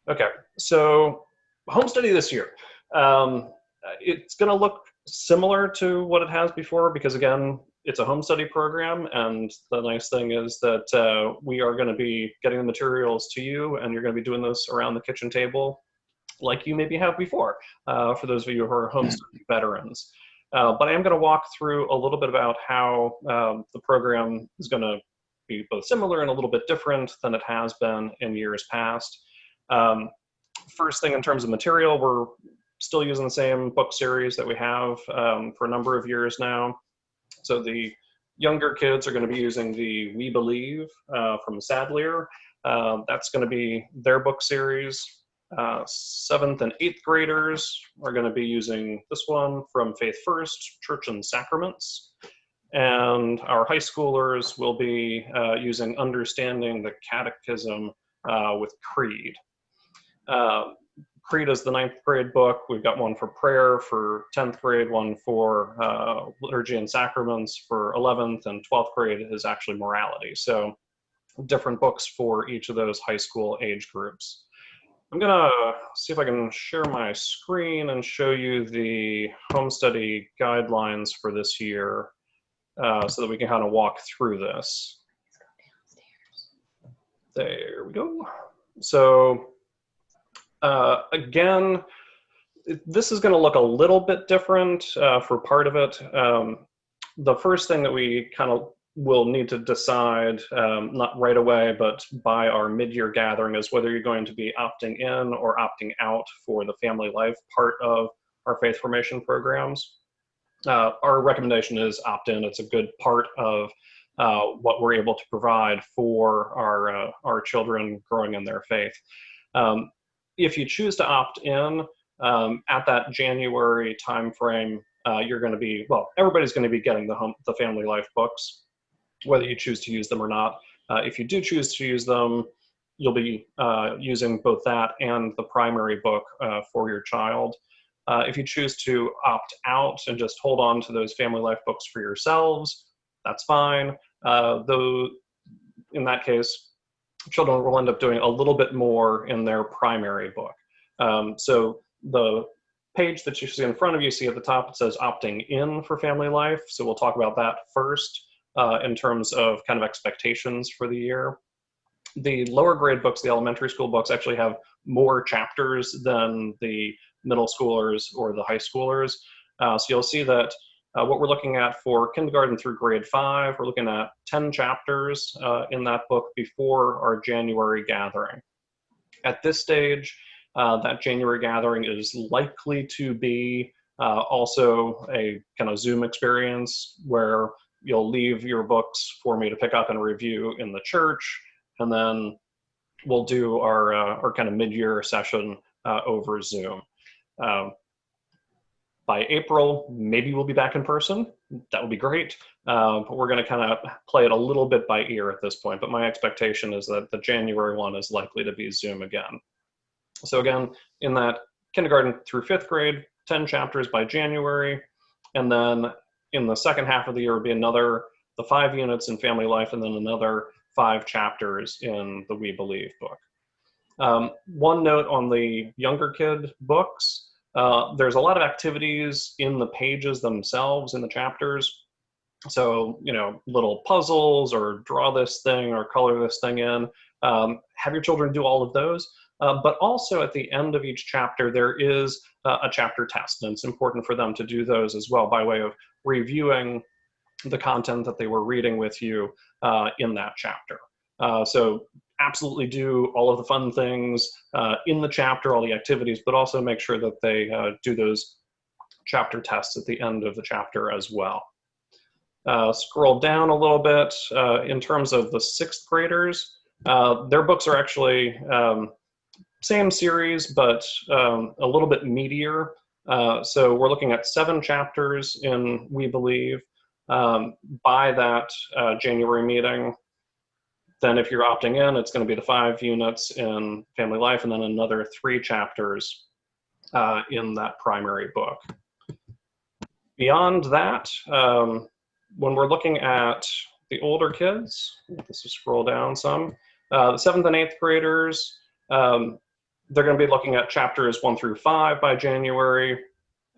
Okay, so Homestudy this year. Um, it's going to look similar to what it has before because, again, it's a home study program. And the nice thing is that we are going to be getting the materials to you, and you're going to be doing this around the kitchen table like you maybe have before, for those of you who are home study veterans. But I am going to walk through a little bit about how the program is going to be both similar and a little bit different than it has been in years past. Um, First thing in terms of material, we're still using the same book series that we have for a number of years now. So the younger kids are going to be using the We Believe from Sadlier. That's going to be their book series. Seventh and eighth graders are going to be using this one from Faith First, Church and Sacraments. And our high schoolers will be using Understanding the Catechism with Creed. Uh, Creed is the ninth grade book. We've got one for prayer for 10th grade, one for liturgy and sacraments for 11th, and 12th grade is actually morality. So different books for each of those high school age groups. I'm gonna see if I can share my screen and show you the home study guidelines for this year so that we can kind of walk through this. There we go. So again, this is going to look a little bit different for part of it. The first thing that we kind of will need to decide, not right away, but by our mid-year gathering, is whether you're going to be opting in or opting out for the family life part of our faith formation programs. Our recommendation is opt-in. It's a good part of what we're able to provide for our children growing in their faith. If you choose to opt in at that January timeframe, you're going to be, well, everybody's going to be getting the family life books, whether you choose to use them or not. If you do choose to use them, you'll be using both that and the primary book for your child. If you choose to opt out and just hold on to those family life books for yourselves, that's fine. Though in that case, children will end up doing a little bit more in their primary book. So the page that you see in front of you, see at the top, it says opting in for family life. So we'll talk about that first in terms of kind of expectations for the year. The lower grade books, the elementary school books, actually have more chapters than the middle schoolers or the high schoolers. So you'll see that what we're looking at for kindergarten through grade 5, we're looking at 10 chapters in that book before our January gathering. At this stage, that January gathering is likely to be also a kind of Zoom experience where you'll leave your books for me to pick up and review in the church, and then we'll do our kind of mid-year session over Zoom. By April, maybe we'll be back in person. That would be great. But we're going to kind of play it a little bit by ear at this point. But my expectation is that the January one is likely to be Zoom again. So again, in that kindergarten through 5th grade, 10 chapters by January. And then in the second half of the year would be the 5 units in family life, and then another 5 chapters in the We Believe book. One note on the younger kid books, there's a lot of activities in the pages themselves in the chapters. So, little puzzles or draw this thing or color this thing in. Have your children do all of those. But also at the end of each chapter, there is a chapter test, and it's important for them to do those as well by way of reviewing the content that they were reading with you in that chapter. So absolutely do all of the fun things in the chapter, all the activities, but also make sure that they do those chapter tests at the end of the chapter as well. Scroll down a little bit in terms of the 6th graders. Their books are actually same series, but a little bit meatier. So we're looking at 7 chapters in We Believe by that January meeting. Then if you're opting in, it's going to be the 5 units in family life and then another 3 chapters in that primary book. Beyond that, when we're looking at the older kids, let's just scroll down some, the 7th and 8th graders, they're going to be looking at chapters 1 through 5 by January,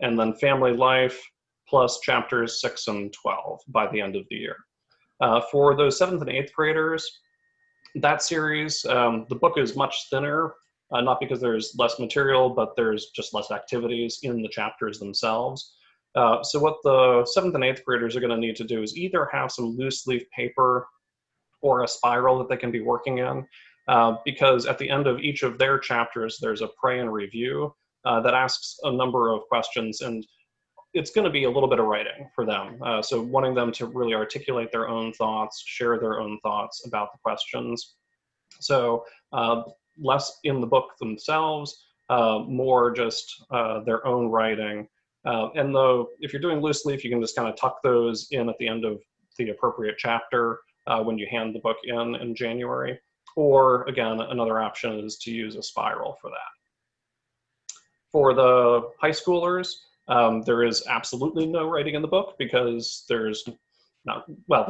and then family life plus chapters 6 and 12 by the end of the year. For those 7th and 8th graders, that series, the book is much thinner, not because there's less material, but there's just less activities in the chapters themselves. So what the 7th and 8th graders are going to need to do is either have some loose leaf paper or a spiral that they can be working in, because at the end of each of their chapters, there's a pray and review that asks a number of questions, and it's going to be a little bit of writing for them. So wanting them to really articulate their own thoughts, share their own thoughts about the questions. So less in the book themselves, more just their own writing. And though if you're doing loose leaf, you can just kind of tuck those in at the end of the appropriate chapter when you hand the book in January. Or again, another option is to use a spiral for that. For the high schoolers, there is absolutely no writing in the book because there's not, well,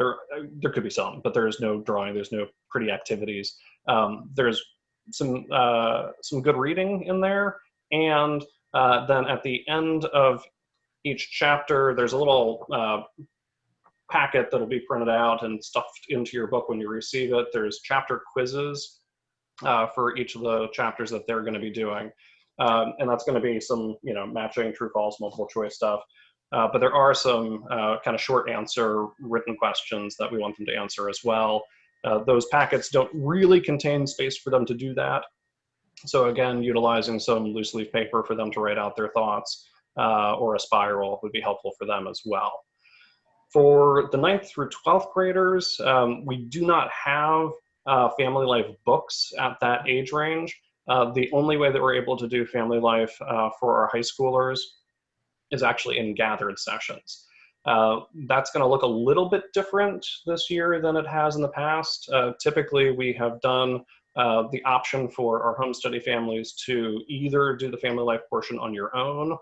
there could be some, but there's no drawing, there's no pretty activities. There's some good reading in there, and then at the end of each chapter, there's a little packet that'll be printed out and stuffed into your book when you receive it. There's chapter quizzes for each of the chapters that they're going to be doing. And that's going to be some, matching true, false, multiple choice stuff. But there are some kind of short answer written questions that we want them to answer as well. Those packets don't really contain space for them to do that. So again, utilizing some loose leaf paper for them to write out their thoughts or a spiral would be helpful for them as well. For the 9th through 12th graders, we do not have family life books at that age range. The only way that we're able to do family life for our high schoolers is actually in gathered sessions. That's going to look a little bit different this year than it has in the past. Typically, we have done the option for our home study families to either do the family life portion on your own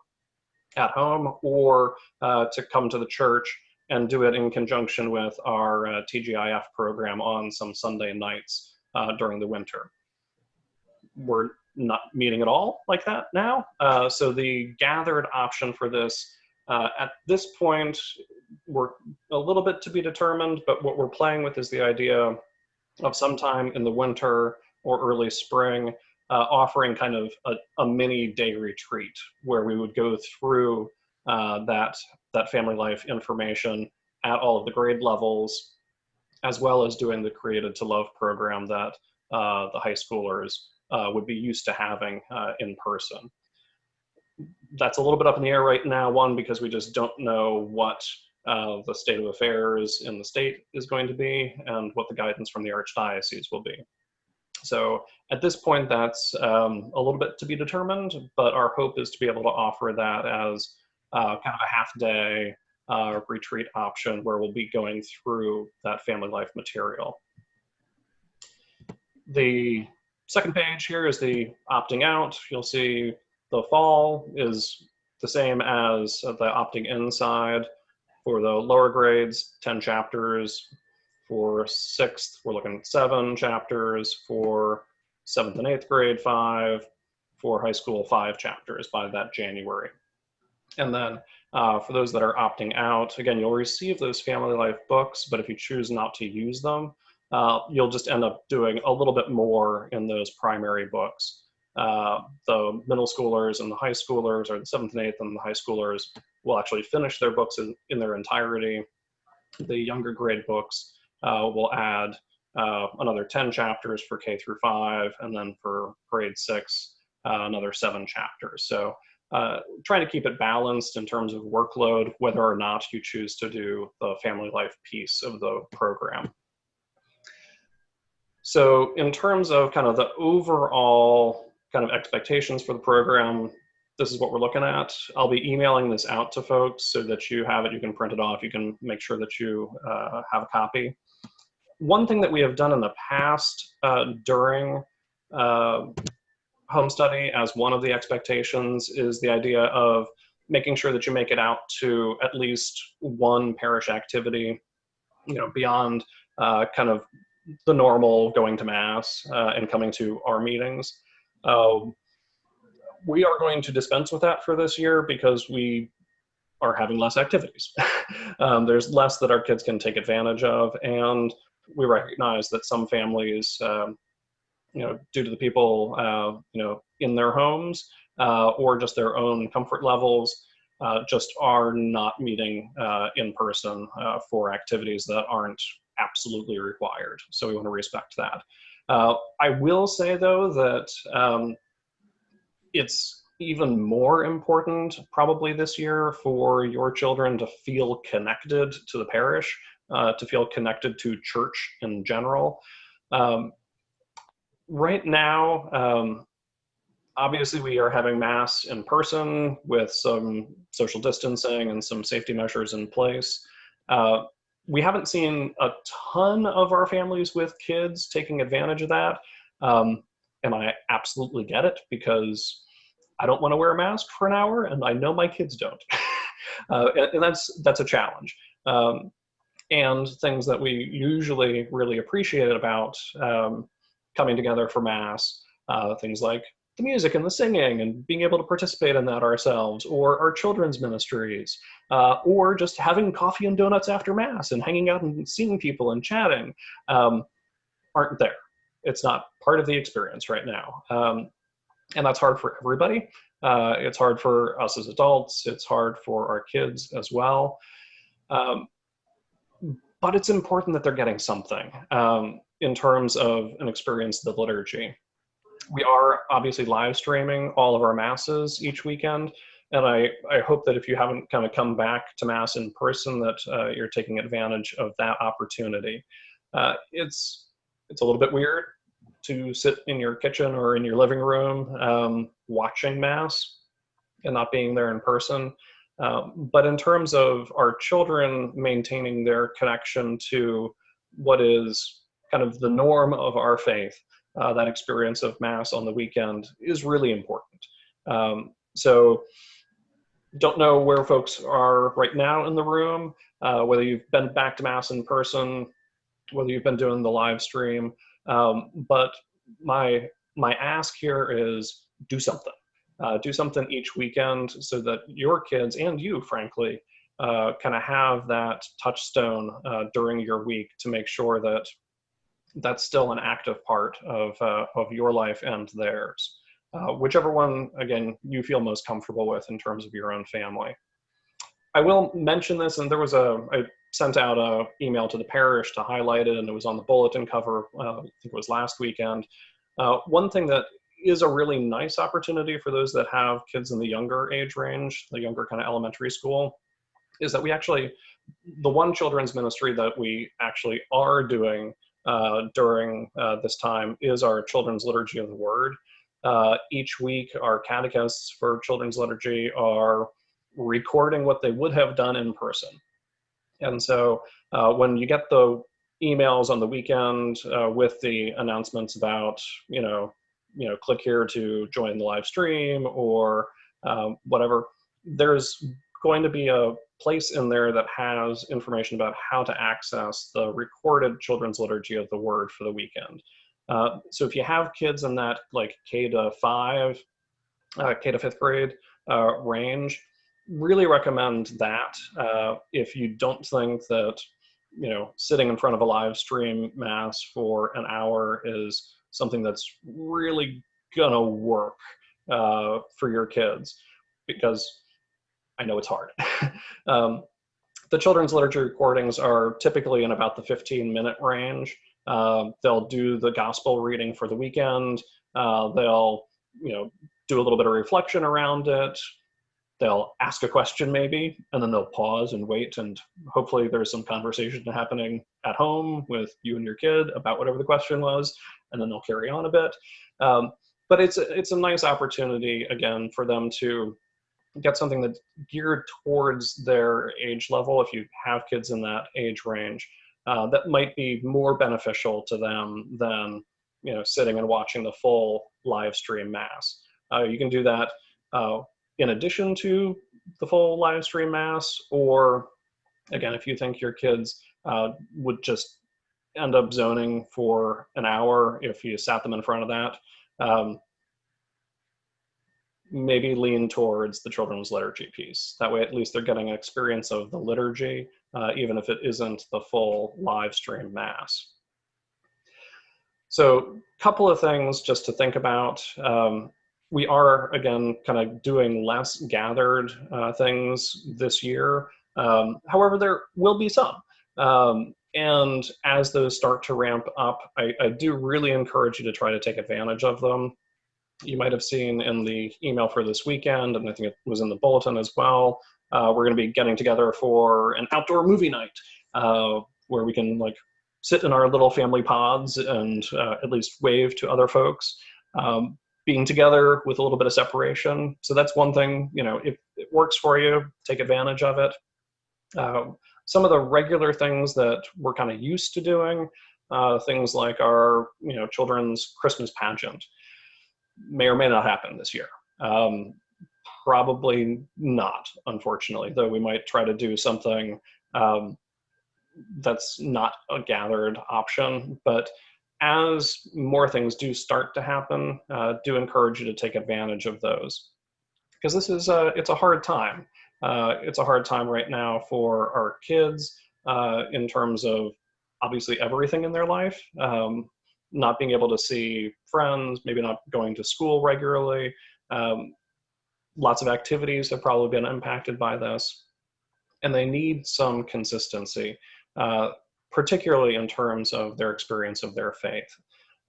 at home or to come to the church and do it in conjunction with our TGIF program on some Sunday nights during the winter. We're not meeting at all like that now. So the gathered option for this, at this point, we're a little bit to be determined, but what we're playing with is the idea of sometime in the winter or early spring, offering kind of a mini day retreat where we would go through that family life information at all of the grade levels, as well as doing the Created to Love program that the high schoolers would be used to having in person. That's a little bit up in the air right now, one, because we just don't know what the state of affairs in the state is going to be and what the guidance from the Archdiocese will be. So at this point, that's a little bit to be determined, but our hope is to be able to offer that as kind of a half-day retreat option where we'll be going through that family life material. The second page here is the opting out. You'll see the fall is the same as the opting in side. For the lower grades, 10 chapters. For 6th, we're looking at 7 chapters. For 7th and 8th grade, 5. For high school, 5 chapters by that January. And then for those that are opting out, again, you'll receive those family life books, but if you choose not to use them, you'll just end up doing a little bit more in those primary books. The middle schoolers and the high schoolers, or the 7th and 8th and the high schoolers, will actually finish their books in their entirety. The younger grade books will add another 10 chapters for K through 5, and then for grade 6, another 7 chapters. So trying to keep it balanced in terms of workload, whether or not you choose to do the family life piece of the program. So in terms of kind of the overall kind of expectations for the program, this is what we're looking at. I'll be emailing this out to folks so that you have it, you can print it off, you can make sure that you have a copy. One thing that we have done in the past during home study as one of the expectations is the idea of making sure that you make it out to at least one parish activity, beyond kind of the normal going to mass and coming to our meetings. we are going to dispense with that for this year because we are having less activities. There's less that our kids can take advantage of, and we recognize that some families, due to the people, in their homes or just their own comfort levels, just are not meeting in person for activities that aren't absolutely required. So we want to respect that. I will say, though, that it's even more important probably this year for your children to feel connected to the parish, to feel connected to church in general. Right now, obviously we are having Mass in person with some social distancing and some safety measures in place. We haven't seen a ton of our families with kids taking advantage of that. And I absolutely get it, because I don't want to wear a mask for an hour, and I know my kids don't. And that's a challenge. And things that we usually really appreciated about coming together for Mass, things like the music and the singing and being able to participate in that ourselves, or our children's ministries, or just having coffee and donuts after Mass and hanging out and seeing people and chatting, aren't there. It's not part of the experience right now. And that's hard for everybody. It's hard for us as adults. It's hard for our kids as well. But it's important that they're getting something in terms of an experience of the liturgy. We are obviously live streaming all of our Masses each weekend, and I hope that if you haven't kind of come back to Mass in person, that you're taking advantage of that opportunity. It's a little bit weird to sit in your kitchen or in your living room watching Mass and not being there in person. But in terms of our children maintaining their connection to what is kind of the norm of our faith, that experience of Mass on the weekend is really important. So don't know where folks are right now in the room, whether you've been back to Mass in person, whether you've been doing the live stream, but my ask here is do something. Do something each weekend so that your kids, and you, frankly, kind of have that touchstone during your week to make sure that that's still an active part of your life and theirs. Whichever one, again, you feel most comfortable with in terms of your own family. I will mention this, and I sent out an email to the parish to highlight it, and it was on the bulletin cover, I think it was last weekend. One thing that is a really nice opportunity for those that have kids in the younger age range, the younger kind of elementary school, is that the one children's ministry that we actually are doing during this time is our Children's Liturgy of the Word. Each week, our catechists for Children's Liturgy are recording what they would have done in person. And so when you get the emails on the weekend with the announcements about, click here to join the live stream or whatever, there's going to be a place in there that has information about how to access the recorded Children's Liturgy of the Word for the weekend. So if you have kids in that like K to 5th grade range, really recommend that. If you don't think that, sitting in front of a live stream Mass for an hour is something that's really gonna work for your kids, because I know it's hard. The children's liturgy recordings are typically in about the 15-minute range. They'll do the gospel reading for the weekend. They'll, do a little bit of reflection around it. They'll ask a question maybe, and then they'll pause and wait, and hopefully there's some conversation happening at home with you and your kid about whatever the question was, and then they'll carry on a bit. But it's a nice opportunity, again, for them to get something that's geared towards their age level. If you have kids in that age range, that might be more beneficial to them than sitting and watching the full live stream Mass. You can do that in addition to the full live stream Mass, or again, if you think your kids would just end up zoning for an hour if you sat them in front of that, maybe lean towards the children's liturgy piece. That way, at least they're getting an experience of the liturgy, even if it isn't the full live stream Mass. So a couple of things just to think about. We are, again, kind of doing less gathered things this year. However, there will be some. And as those start to ramp up, I do really encourage you to try to take advantage of them. You might have seen in the email for this weekend, and I think it was in the bulletin as well, we're going to be getting together for an outdoor movie night where we can sit in our little family pods and at least wave to other folks, being together with a little bit of separation. So that's one thing, if it works for you, take advantage of it. Some of the regular things that we're kind of used to doing, things like our children's Christmas pageant, may or may not happen this year. Probably not, unfortunately, though we might try to do something that's not a gathered option. But as more things do start to happen, do encourage you to take advantage of those, because this is it's a hard time. It's a hard time right now for our kids in terms of obviously everything in their life. Not being able to see friends, maybe not going to school regularly. Lots of activities have probably been impacted by this, and they need some consistency, particularly in terms of their experience of their faith.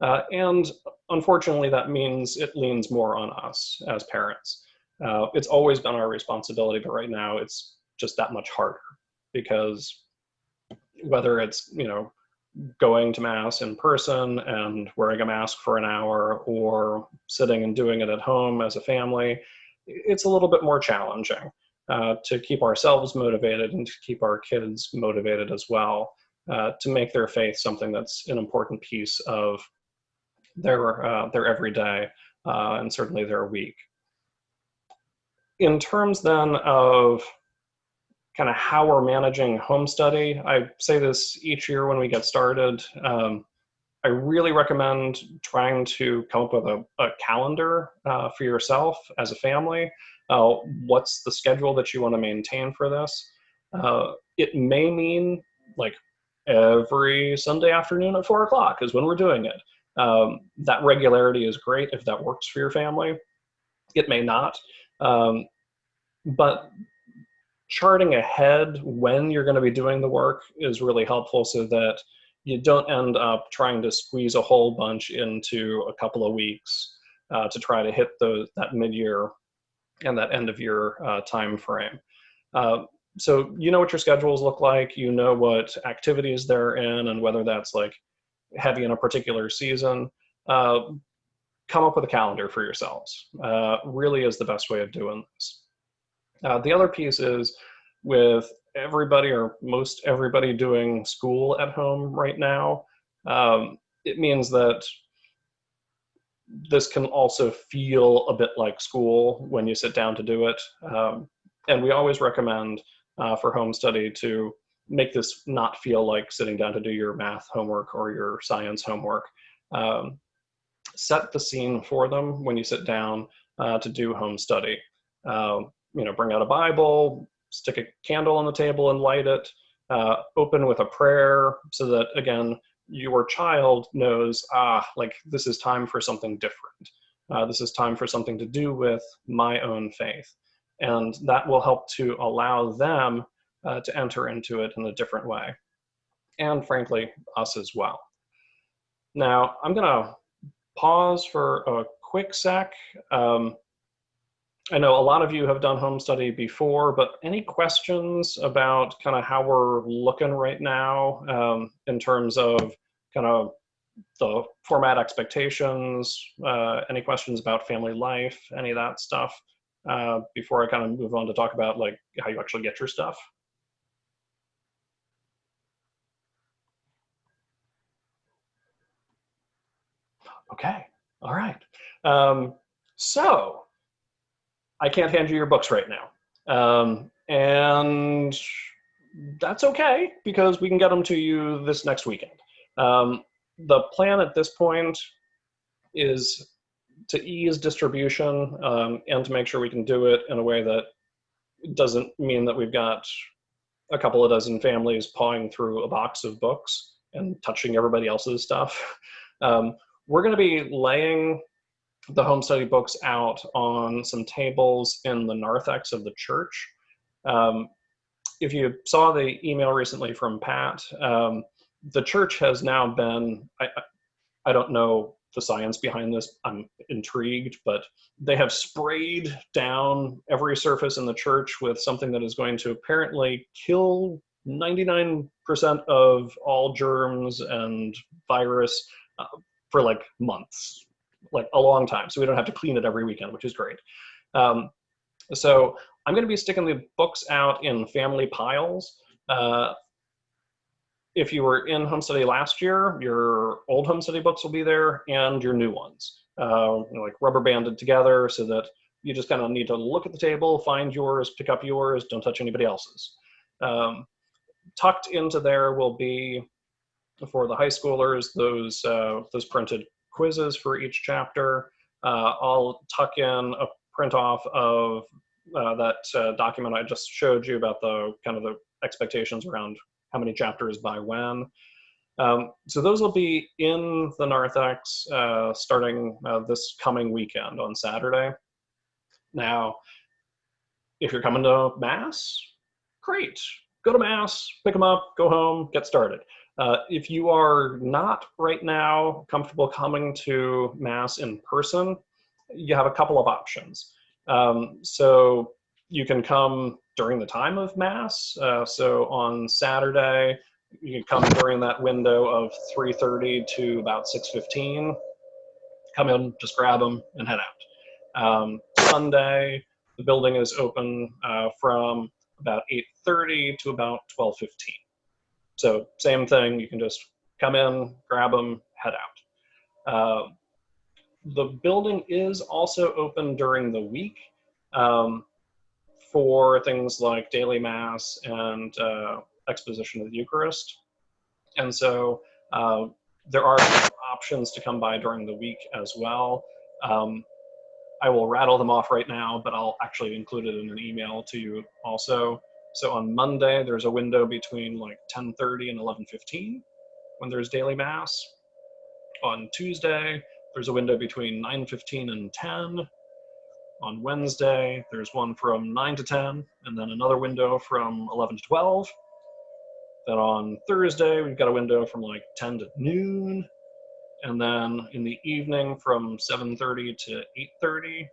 And unfortunately, that means it leans more on us as parents. It's always been our responsibility, but right now it's just that much harder, because whether it's, going to Mass in person and wearing a mask for an hour, or sitting and doing it at home as a family, it's a little bit more challenging to keep ourselves motivated and to keep our kids motivated as well, to make their faith something that's an important piece of their everyday and certainly their week. In terms then of kind of how we're managing home study, I say this each year when we get started. I really recommend trying to come up with a calendar for yourself as a family. What's the schedule that you want to maintain for this? It may mean every Sunday afternoon at 4 o'clock is when we're doing it. That regularity is great if that works for your family. It may not, but charting ahead when you're going to be doing the work is really helpful, so that you don't end up trying to squeeze a whole bunch into a couple of weeks to try to hit that mid-year and that end-of-year time frame. So you know what your schedules look like, you know what activities they're in, and whether that's heavy in a particular season. Come up with a calendar for yourselves. Really is the best way of doing this. The other piece is, with everybody or most everybody doing school at home right now, it means that this can also feel a bit like school when you sit down to do it. And we always recommend for home study to make this not feel like sitting down to do your math homework or your science homework. Set the scene for them when you sit down to do home study. Bring out a Bible, stick a candle on the table and light it, open with a prayer, so that, again, your child knows, this is time for something different. This is time for something to do with my own faith. And that will help to allow them to enter into it in a different way. And frankly, us as well. Now, I'm going to pause for a quick sec. I know a lot of you have done home study before, but any questions about kind of how we're looking right now in terms of kind of the format expectations, any questions about family life, any of that stuff, before I kind of move on to talk about how you actually get your stuff? Okay, all right. So I can't hand you your books right now. And that's okay, because we can get them to you this next weekend. The plan at this point is to ease distribution and to make sure we can do it in a way that doesn't mean that we've got a couple of dozen families pawing through a box of books and touching everybody else's stuff. We're going to be laying the home study books out on some tables in the narthex of the church. If you saw the email recently from Pat, the church has now been, I don't know the science behind this, I'm intrigued, but they have sprayed down every surface in the church with something that is going to apparently kill 99% of all germs and virus for like months, like a long time. So we don't have to clean it every weekend, which is great. So I'm going to be sticking the books out in family piles. If you were in home study last year, your old home study books will be there and your new ones, like rubber banded together so that you just kind of need to look at the table, find yours, pick up yours, don't touch anybody else's. Tucked into there will be, for the high schoolers, those printed quizzes for each chapter. I'll tuck in a print off of that document I just showed you about the kind of the expectations around how many chapters by when. So those will be in the narthex starting this coming weekend on Saturday. Now, if you're coming to Mass, great. Go to Mass, pick them up, go home, get started. If you are not right now comfortable coming to Mass in person, you have a couple of options. So you can come during the time of Mass. So on Saturday, you can come during that window of 3:30 to about 6:15. Come in, just grab them, and head out. Sunday, the building is open from about 8:30 to about 12:15. So same thing, you can just come in, grab them, head out. The building is also open during the week for things like daily Mass and exposition of the Eucharist. And so there are options to come by during the week as well. I will rattle them off right now, but I'll actually include it in an email to you also. So on Monday, there's a window between like 10:30 and 11:15 when there's daily Mass. On Tuesday, there's a window between 9:15 and 10. On Wednesday, there's one from 9 to 10, and then another window from 11 to 12. Then on Thursday, we've got a window from like 10 to noon. And then in the evening from 7:30 to 8:30.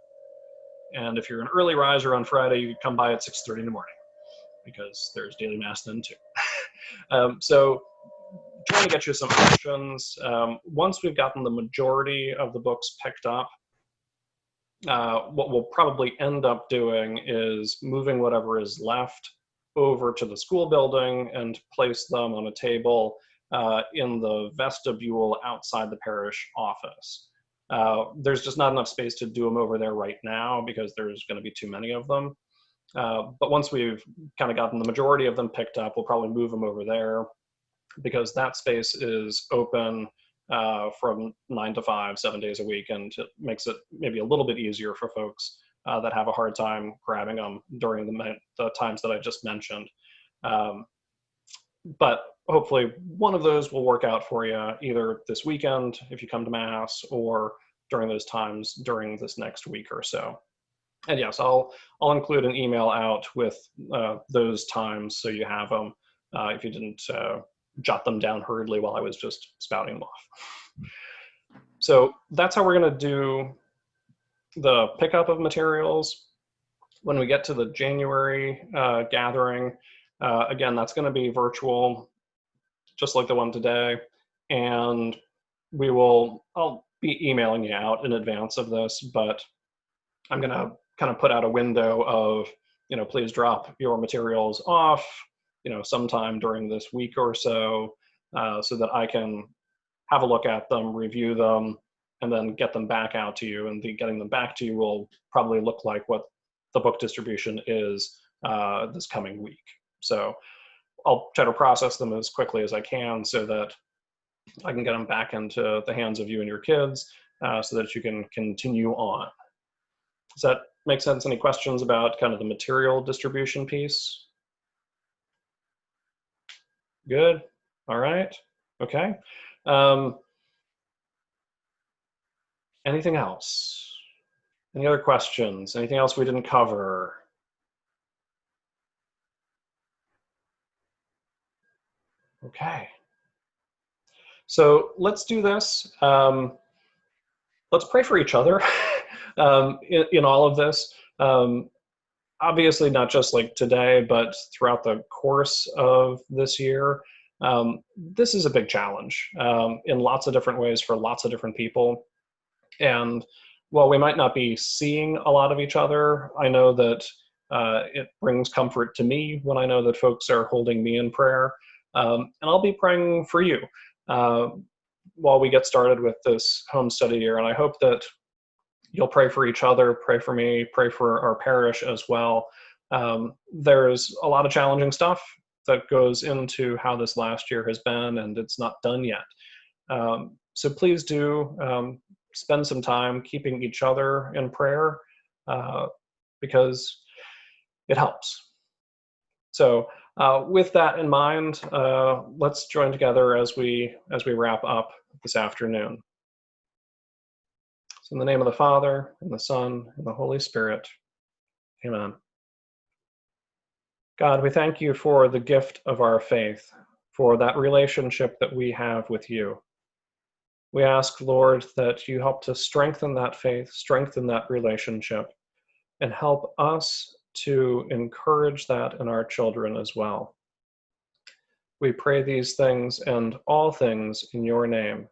And if you're an early riser on Friday, you can come by at 6:30 in the morning because there's daily Mass then too. So trying to get you some options. Once we've gotten the majority of the books picked up, what we'll probably end up doing is moving whatever is left over to the school building and place them on a table in the vestibule outside the parish office. There's just not enough space to do them over there right now because there's going to be too many of them. But once we've kind of gotten the majority of them picked up, we'll probably move them over there because that space is open from 9 to 5, 7 days a week, and it makes it maybe a little bit easier for folks that have a hard time grabbing them during the times that I just mentioned. But hopefully one of those will work out for you either this weekend if you come to Mass or during those times during this next week or so. And yes, I'll include an email out with those times so you have them if you didn't jot them down hurriedly while I was just spouting them off. So that's how we're going to do the pickup of materials. When we get to the January gathering, again, that's going to be virtual, just like the one today. And I'll be emailing you out in advance of this, but I'm going to kind of put out a window of, please drop your materials off, sometime during this week or so, so that I can have a look at them, review them, and then get them back out to you. And getting them back to you will probably look like what the book distribution is this coming week. So I'll try to process them as quickly as I can so that I can get them back into the hands of you and your kids so that you can continue on. Does that make sense? Any questions about kind of the material distribution piece? Good. All right. Okay. Anything else? Any other questions? Anything else we didn't cover? Okay. So let's do this. Let's pray for each other in all of this. Obviously, not just like today, but throughout the course of this year. This is a big challenge in lots of different ways for lots of different people. And while we might not be seeing a lot of each other, I know that it brings comfort to me when I know that folks are holding me in prayer. And I'll be praying for you while we get started with this home study year. And I hope that you'll pray for each other, pray for me, pray for our parish as well. There's a lot of challenging stuff that goes into how this last year has been, and it's not done yet. So please do spend some time keeping each other in prayer because it helps. So with that in mind, let's join together as we wrap up this afternoon. So in the name of the Father, and the Son, and the Holy Spirit, amen. God, we thank you for the gift of our faith, for that relationship that we have with you. We ask, Lord, that you help to strengthen that faith, strengthen that relationship, and help us to encourage that in our children as well. We pray these things and all things in your name.